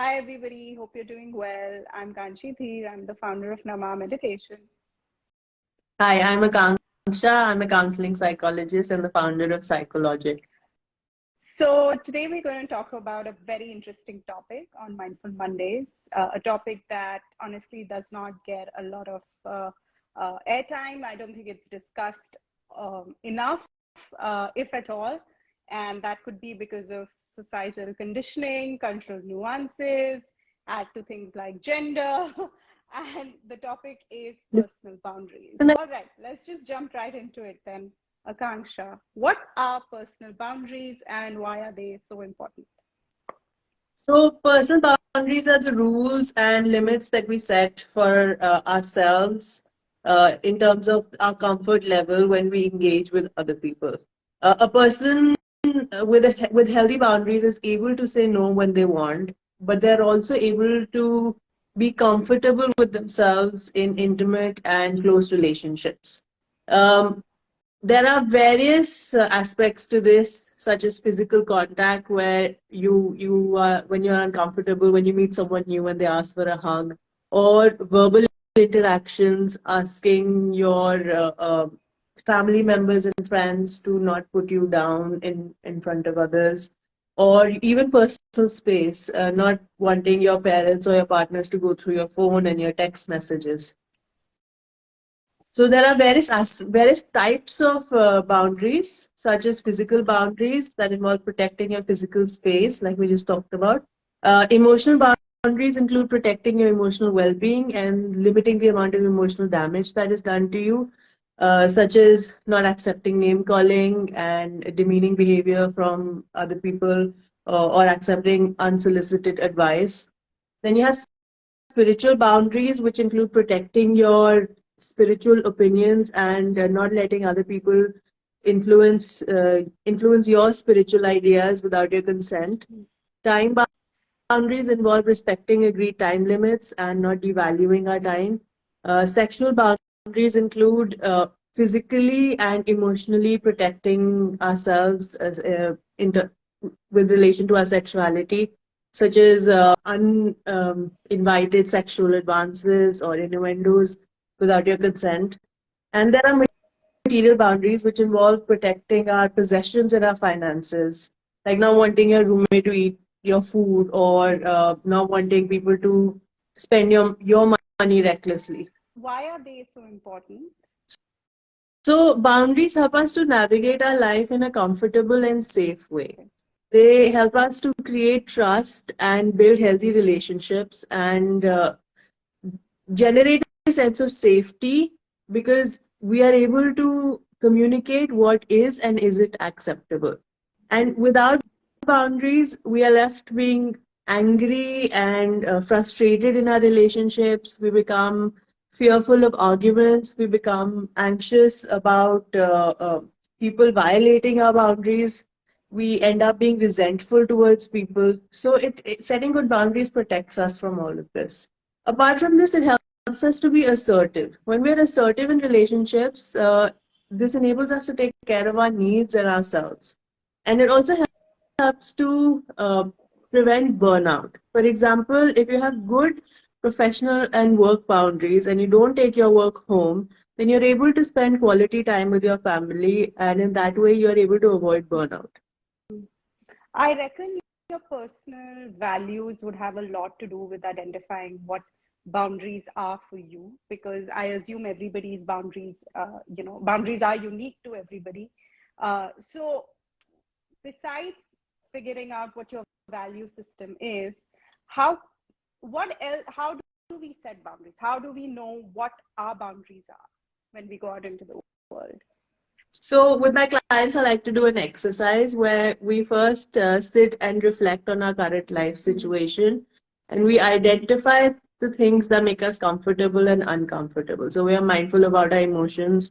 Hi, everybody. Hope you're doing well. I'm Kanchi Dheer. I'm the founder of Nama Meditation. Hi, I'm Akanksha. I'm a counseling psychologist and the founder of Psychologic. So, today we're going to talk about a very interesting topic on Mindful Mondays, a topic that honestly does not get a lot of airtime. I don't think it's discussed enough, if at all. And that could be because of societal conditioning, cultural nuances, add to things like gender. And the topic is personal boundaries. Listen, All right, let's just jump right into it then. Akanksha, what are personal boundaries and why are they so important? so, personal boundaries are the rules and limits that we set for ourselves in terms of our comfort level when we engage with other people. A person with healthy boundaries is able to say no when they want, but they're also able to be comfortable with themselves in intimate and close relationships. Um, There are various aspects to this, such as physical contact, where when you're uncomfortable, when you meet someone new and they ask for a hug, or verbal interactions, asking your family members and friends to not put you down in front of others, or even personal space, not wanting your parents or your partners to go through your phone and your text messages. So there are various types of boundaries, such as physical boundaries that involve protecting your physical space, like we just talked about. Emotional boundaries include protecting your emotional well-being and limiting the amount of emotional damage that is done to you, such as not accepting name calling and demeaning behavior from other people, or accepting unsolicited advice. Then you have spiritual boundaries, which include protecting your spiritual opinions and not letting other people influence your spiritual ideas without your consent. Time boundaries involve respecting agreed time limits and not devaluing our time. Sexual boundaries include physically and emotionally protecting ourselves with relation to our sexuality, such as uninvited sexual advances or innuendos without your consent. And there are material boundaries which involve protecting our possessions and our finances, like not wanting your roommate to eat your food or not wanting people to spend your money recklessly. Why are they so important? So boundaries help us to navigate our life in a comfortable and safe way. They help us to create trust and build healthy relationships and generate a sense of safety because we are able to communicate what is and isn't acceptable. And without boundaries, we are left being angry and frustrated in our relationships. We become fearful of arguments. We become anxious about people violating our boundaries. We end up being resentful towards people. So, setting good boundaries protects us from all of this. Apart from this, it helps us to be assertive. When we're assertive in relationships, this enables us to take care of our needs and ourselves. And it also helps to prevent burnout. For example, if you have good professional and work boundaries and you don't take your work home, then you're able to spend quality time with your family, and in that way, you're able to avoid burnout. I reckon your personal values would have a lot to do with identifying what boundaries are for you, because I assume everybody's boundaries, boundaries are unique to everybody. So, besides figuring out what your value system is, how what else? How do we set boundaries? How do we know what our boundaries are when we go out into the world? So, with my clients, I like to do an exercise where we first sit and reflect on our current life situation and we identify the things that make us comfortable and uncomfortable. So, we are mindful about our emotions.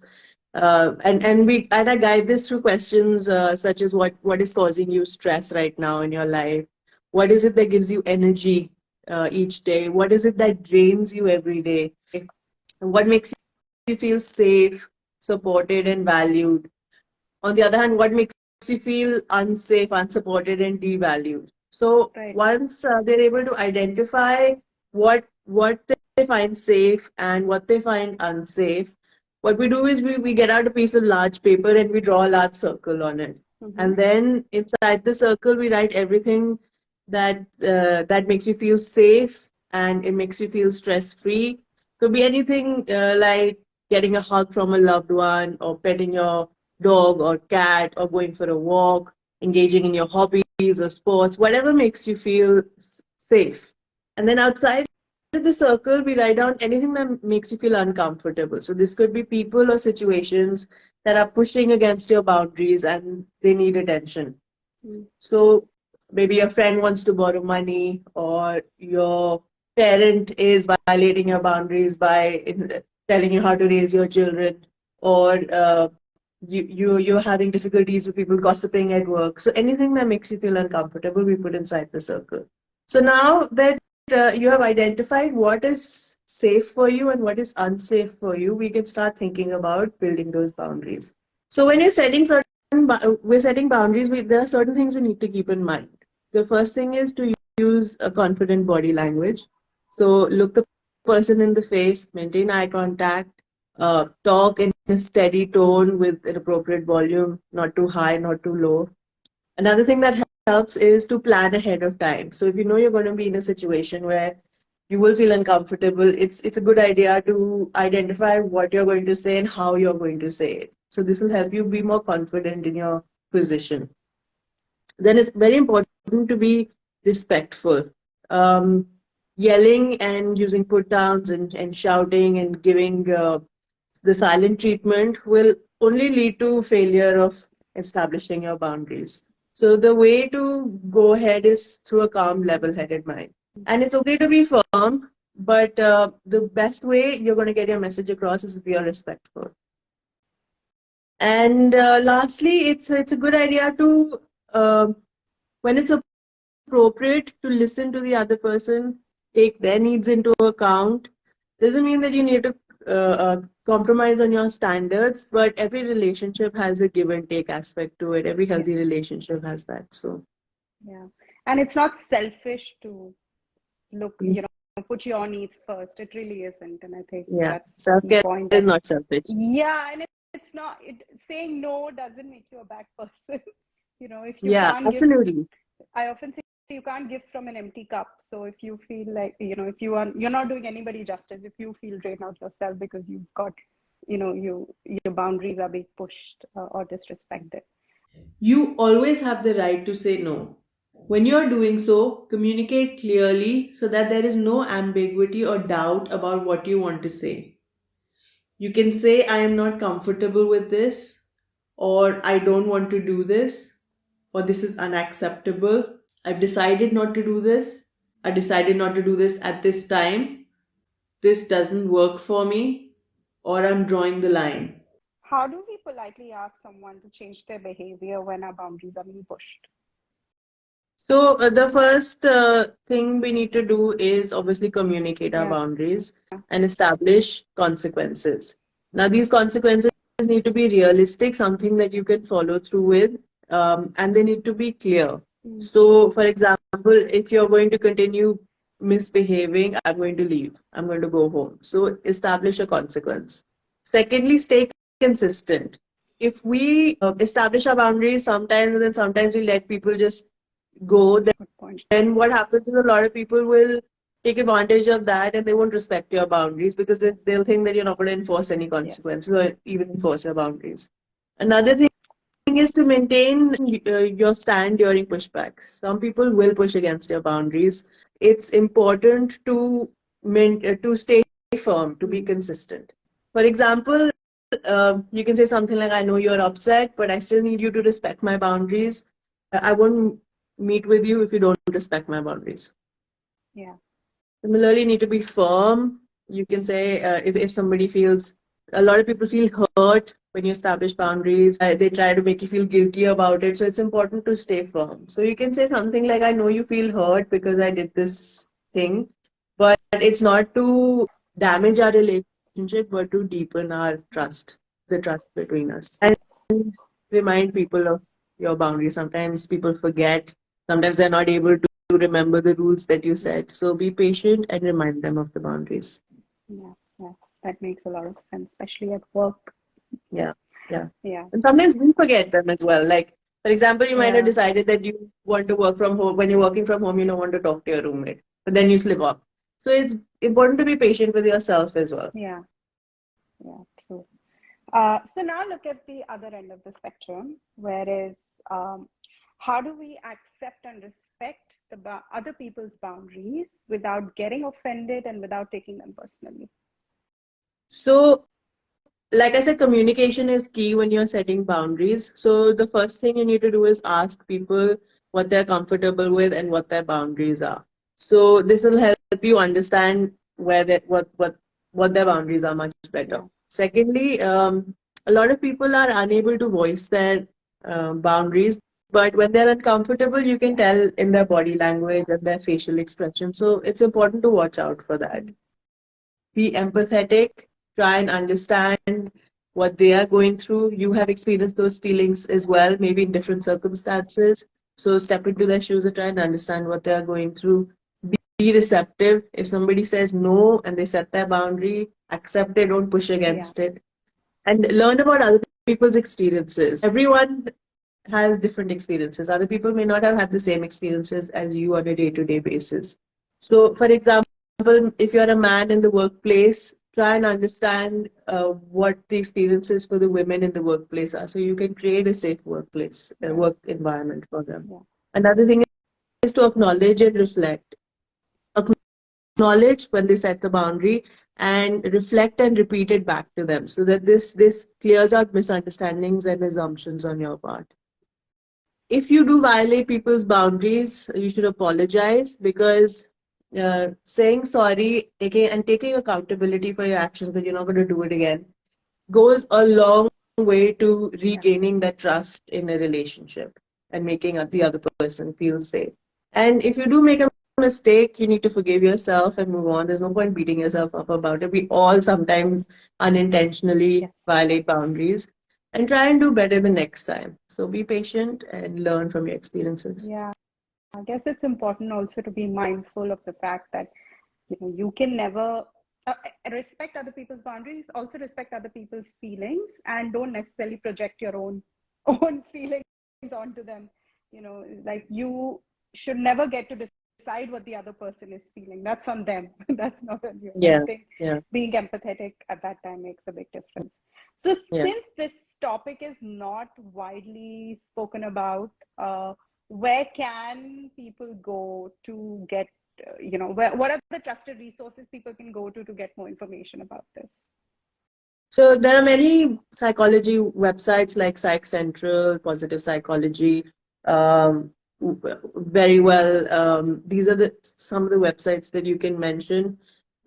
And I guide this through questions such as what is causing you stress right now in your life? What is it that gives you energy each day? What is it that drains you every day? What makes you feel safe, supported, and valued? On the other hand, what makes you feel unsafe, unsupported, and devalued? So Right. once they're able to identify what they find safe and what they find unsafe, what we do is we get out a piece of large paper and we draw a large circle on it. Mm-hmm. And then inside the circle we write everything that makes you feel safe and it makes you feel stress free. Could be anything like getting a hug from a loved one, or petting your dog or cat, or going for a walk, engaging in your hobbies or sports, whatever makes you feel safe. And then outside of the circle, we write down anything that makes you feel uncomfortable. So this could be people or situations that are pushing against your boundaries and they need attention. Mm. So maybe your friend wants to borrow money, or your parent is violating your boundaries by telling you how to raise your children, or you're having difficulties with people gossiping at work. So anything that makes you feel uncomfortable, we put inside the circle. So now that you have identified what is safe for you and what is unsafe for you, we can start thinking about building those boundaries. So when you're setting we're setting boundaries, there are certain things we need to keep in mind. The first thing is to use a confident body language. So look the person in the face, maintain eye contact, talk in a steady tone with an appropriate volume, not too high, not too low. Another thing that helps is to plan ahead of time. So if you know you're going to be in a situation where you will feel uncomfortable, it's a good idea to identify what you're going to say and how you're going to say it. So this will help you be more confident in your position. Then it's very important to be respectful. Um, Yelling and using put downs and shouting and giving the silent treatment will only lead to failure of establishing your boundaries. So the way to go ahead is through a calm, level-headed mind. And it's okay to be firm, but the best way you're going to get your message across is if you're respectful. And lastly, it's a good idea to when it's appropriate to listen to the other person, take their needs into account. Doesn't mean that you need to compromise on your standards, but every relationship has a give and take aspect to it. Every Yeah. healthy relationship has that. So, Yeah. And it's not selfish to look, mm, put your needs first. It really isn't. And I think yeah, that's the self key care point is that, not selfish. yeah, and it's not, saying no doesn't make you a bad person. If you Yeah, can't give, absolutely. I often say you can't give from an empty cup. So if you feel like, if you're not doing anybody justice, if you feel drained out yourself because you've got, your boundaries are being pushed or disrespected. You always have the right to say no. When you are doing so, communicate clearly so that there is no ambiguity or doubt about what you want to say. You can say, I am not comfortable with this, or I don't want to do this, or this is unacceptable. I've decided not to do this. I decided not to do this at this time. This doesn't work for me, or I'm drawing the line. How do we politely ask someone to change their behavior when our boundaries are being pushed? So the first thing we need to do is obviously communicate our Yeah. boundaries and establish consequences. Now, these consequences need to be realistic, something that you can follow through with, and they need to be clear. Mm. So, for example, if you're going to continue misbehaving, I'm going to leave. I'm going to go home. So, establish a consequence. Secondly, stay consistent. If we establish our boundaries sometimes, and then sometimes we let people just go, Good point. then what happens is a lot of people will take advantage of that and they won't respect your boundaries because they'll think that you're not going to enforce any Yes. consequences or even enforce your boundaries. Another thing is to maintain your stand during pushback. Some people will push against your boundaries. It's important to stay firm, to be Mm. consistent. For example, you can say something like, I know you're upset, but I still need you to respect my boundaries. I won't meet with you if you don't respect my boundaries. Yeah. Similarly, you need to be firm. You can say if somebody feels, a lot of people feel hurt when you establish boundaries. They try to make you feel guilty about it. So it's important to stay firm. So you can say something like, I know you feel hurt because I did this thing, but it's not to damage our relationship, but to deepen our trust, the trust between us. And remind people of your boundaries. Sometimes people forget. Sometimes they're not able to remember the rules that you set. So be patient and remind them of the boundaries. Yeah, yeah, that makes a lot of sense, especially at work. Yeah, yeah. Yeah, And sometimes we forget them as well. Like, for example, you might have yeah, decided that you want to work from home. When you're working from home, you don't want to talk to your roommate, but then you slip up. So it's important to be patient with yourself as well. yeah, yeah, true. So now look at the other end of the spectrum, whereas um, how do we accept and respect other people's boundaries without getting offended and without taking them personally? So, like I said, communication is key when you're setting boundaries. So the first thing you need to do is ask people what they're comfortable with and what their boundaries are. So this will help you understand where they, what their boundaries are much better. Yeah, Secondly, a lot of people are unable to voice their boundaries, but when they're uncomfortable, you can yeah, tell in their body yeah. language and their facial expression. So it's important to watch out for that. Mm, Be empathetic, try and understand what they are going through. You have experienced those feelings as well, maybe in different circumstances. So step into their shoes and try and understand what they are going through. Be receptive. If somebody says no and they set their boundary, accept it, don't push yeah, against it. And learn about other people's experiences. Everyone has different experiences. Other people may not have had the same experiences as you on a day-to-day basis. So, for example, if you're a man in the workplace, try and understand what the experiences for the women in the workplace are, so you can create a safe workplace, a right, work environment for them. yeah, Another thing is to acknowledge and reflect. Acknowledge when they set the boundary and reflect and repeat it back to them, so that this clears out misunderstandings and assumptions on your part. If you do violate people's boundaries, you should apologize, because saying sorry, taking accountability for your actions, that you're not going to do it again, goes a long way to yeah, regaining that trust in a relationship and making the other person feel safe. And if you do make a mistake, you need to forgive yourself and move on. There's no point beating yourself up about it. We all sometimes unintentionally yes, violate boundaries, and try and do better the next time. So be patient and learn from your experiences. yeah. I guess it's important also to be mindful of the fact that you can never respect other people's boundaries, also respect other people's feelings, and don't necessarily project your own own feelings onto them. Like, you should never get to decide what the other person is feeling. That's on them. That's not on you. And I Yeah, think yeah, being empathetic at that time makes a big difference. So yeah. since this topic is not widely spoken about, where can people go to get, what are the trusted resources people can go to get more information about this? So there are many psychology websites like Psych Central, Positive Psychology. Um, Very well. These are some of the websites that you can mention.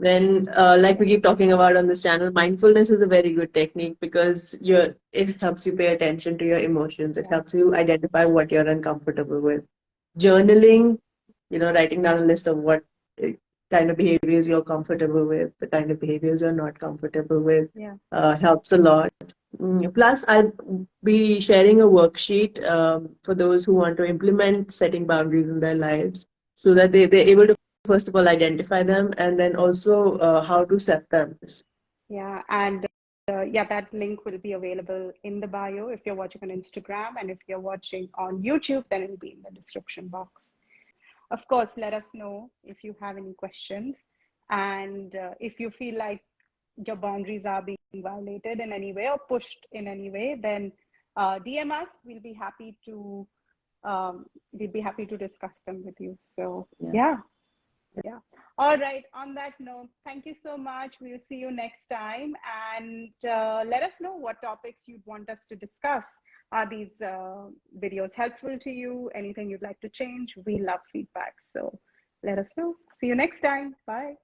Then, like we Yes. keep talking about on this channel, mindfulness is a very good technique, because it helps you pay attention to your emotions. It Yeah. helps you identify what you're uncomfortable with. Journaling, writing down a list of what uh, kind of behaviors you're comfortable with, the kind of behaviors you're not comfortable with, Yeah. helps a lot. Plus, I'll be sharing a worksheet for those who want to implement setting boundaries in their lives, so that they're able to, first of all, identify them, and then also how to set them. Yeah. And yeah, that link will be available in the bio if you're watching on Instagram, and if you're watching on YouTube, then it'll be in the description box. Of course, let us know if you have any questions, and if you feel like your boundaries are being violated in any way or pushed in any way, then DM us. We'll be happy to discuss them with you. So Yeah. yeah, yeah. All right. On that note, thank you so much. We'll see you next time, and let us know what topics you'd want us to discuss. Are these videos helpful to you? Anything you'd like to change? We love feedback. So let us know. See you next time. Bye.